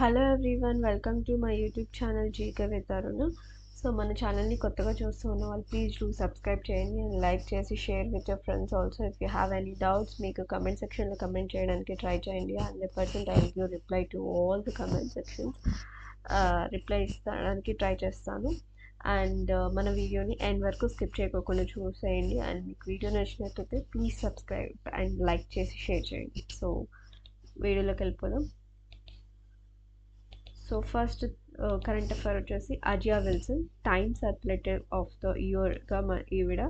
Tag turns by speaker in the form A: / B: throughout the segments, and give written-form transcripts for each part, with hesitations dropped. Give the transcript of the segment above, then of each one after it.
A: Hello everyone, welcome to my YouTube channel GK with Aruna. So మన ఛానల్ని కొత్తగా చూస్తూ ఉన్న వాళ్ళు ప్లీజ్ డూ సబ్స్క్రైబ్ చేయండి అండ్ లైక్ చేసి share with your friends. Also if you have any doubts మీకు కమెంట్ సెక్షన్లో కమెంట్ చేయడానికి ట్రై చేయండి. 100% I will reply to all the comment sections. Reply ఇస్తానికి ట్రై చేస్తాను. అండ్ మన వీడియోని ఎండ్ వరకు స్కిప్ చేయకుండా చూసేయండి. అండ్ మీకు వీడియో నచ్చినట్లయితే ప్లీజ్ సబ్స్క్రైబ్ అండ్ లైక్ చేసి షేర్ చేయండి. సో వీడియోలోకి వెళ్ళిపోదాం. సో ఫస్ట్ కరెంట్ అఫైర్ వచ్చేసి Ajee Wilson Times athlete of the ఇయర్గా ఈవిడ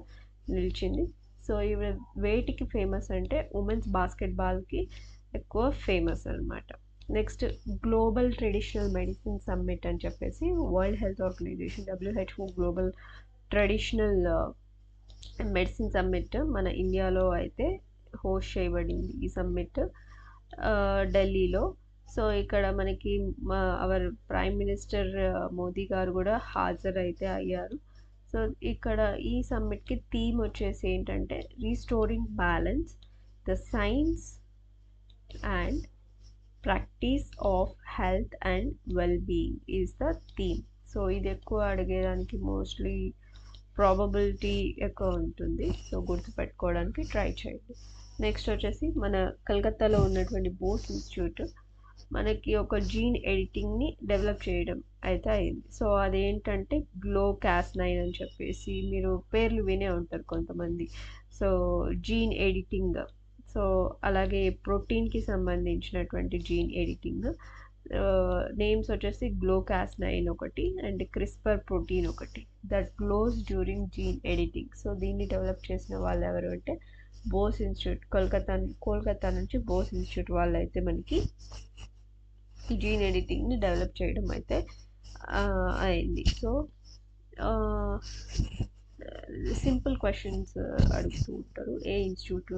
A: నిలిచింది. సో ఈవిడ వేటికి ఫేమస్ అంటే ఉమెన్స్ బాస్కెట్బాల్కి ఎక్కువ ఫేమస్ అనమాట. Next global traditional medicine summit అని చెప్పేసి world health organization WHO global traditional medicine summit మన ఇండియాలో అయితే హోస్ట్ చేయబడింది. ఈ సమ్మిట్ ఢిల్లీలో. సో ఇక్కడ మనకి అవర్ ప్రైమ్ మినిస్టర్ మోదీ గారు కూడా హాజరైతే అయ్యారు. సో ఇక్కడ ఈ సమ్మిట్కి థీమ్ వచ్చేసి ఏంటంటే restoring balance the science and practice of health and well being is the theme. So ఇది ఎక్కువ అడిగేదానికి మోస్ట్లీ ప్రాబబిలిటీ ఎక్కువ ఉంటుంది. సో గుర్తుపెట్టుకోవడానికి ట్రై చేయండి. నెక్స్ట్ వచ్చేసి మన కలకత్తాలో ఉన్నటువంటి బోస్ ఇన్స్టిట్యూట్ మనకి ఒక జీన్ ఎడిటింగ్ని డెవలప్ చేయడం అయితే అయింది. సో అదేంటంటే GLO-Cas9 అని చెప్పేసి మీరు పేర్లు వినే ఉంటారు కొంతమంది. సో జీన్ ఎడిటింగ్, సో అలాగే ప్రోటీన్కి సంబంధించినటువంటి జీన్ ఎడిటింగ్ నేమ్స్ వచ్చేసి GLO-Cas9 ఒకటి అండ్ క్రిస్పర్ ప్రోటీన్ ఒకటి that glows during gene editing. So దీన్ని డెవలప్ చేసిన వాళ్ళు ఎవరు అంటే బోస్ ఇన్స్టిట్యూట్, కోల్కతా నుంచి బోస్ ఇన్స్టిట్యూట్ వాళ్ళు అయితే మనకి ఈ జీన్ ఎడిటింగ్ని డెవలప్ చేయడం అయితే అయింది. సో సింపుల్ క్వశ్చన్స్ అడుగుతూ ఉంటారు. ఏ ఇన్స్టిట్యూట్,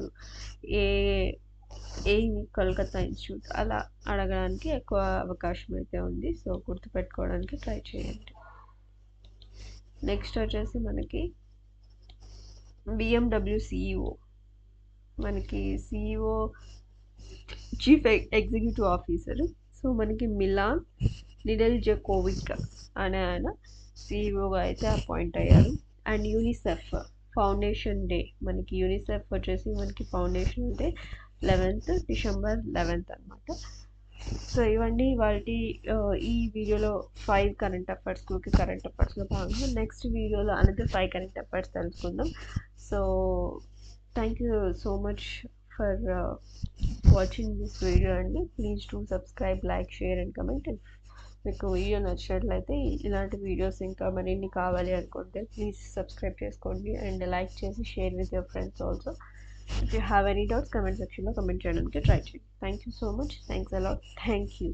A: ఏ కలకత్తా ఇన్స్టిట్యూట్ అలా అడగడానికి ఎక్కువ అవకాశం అయితే ఉంది. సో గుర్తుపెట్టుకోవడానికి ట్రై చేయండి. నెక్స్ట్ వచ్చేసి మనకి BMW CEO, మనకి CEO chief executive officer. So మనకి మిలాన్ నిడెల్జకోవిక్ అనే ఆయన సిఇఓగా అయితే అపాయింట్ అయ్యారు. అండ్ యూనిసెఫ్ ఫౌండేషన్ డే, మనకి యూనిసెఫ్ వచ్చేసి మనకి foundation day 11th December 11th అనమాట. సో ఇవన్నీ వాటి ఈ వీడియోలో 5 కరెంట్ అఫైర్స్లో భాగంగా నెక్స్ట్ వీడియోలో అనదర్ 5 కరెంట్ అఫైర్స్ తెలుసుకుందాం. So thank you so much for watching this video అండి. Please do subscribe, like, share and comment. మీకు వీడియో నచ్చినట్లయితే ఇలాంటి వీడియోస్ ఇంకా మరిన్ని కావాలి అనుకుంటే ప్లీజ్ సబ్స్క్రైబ్ చేసుకోండి అండ్ లైక్ చేసి share with your friends also. If you have any doubts comment సెక్షన్లో కమెంట్ చేయడానికి ట్రై చేయండి. Thank you so much. Thanks a lot. Thank you.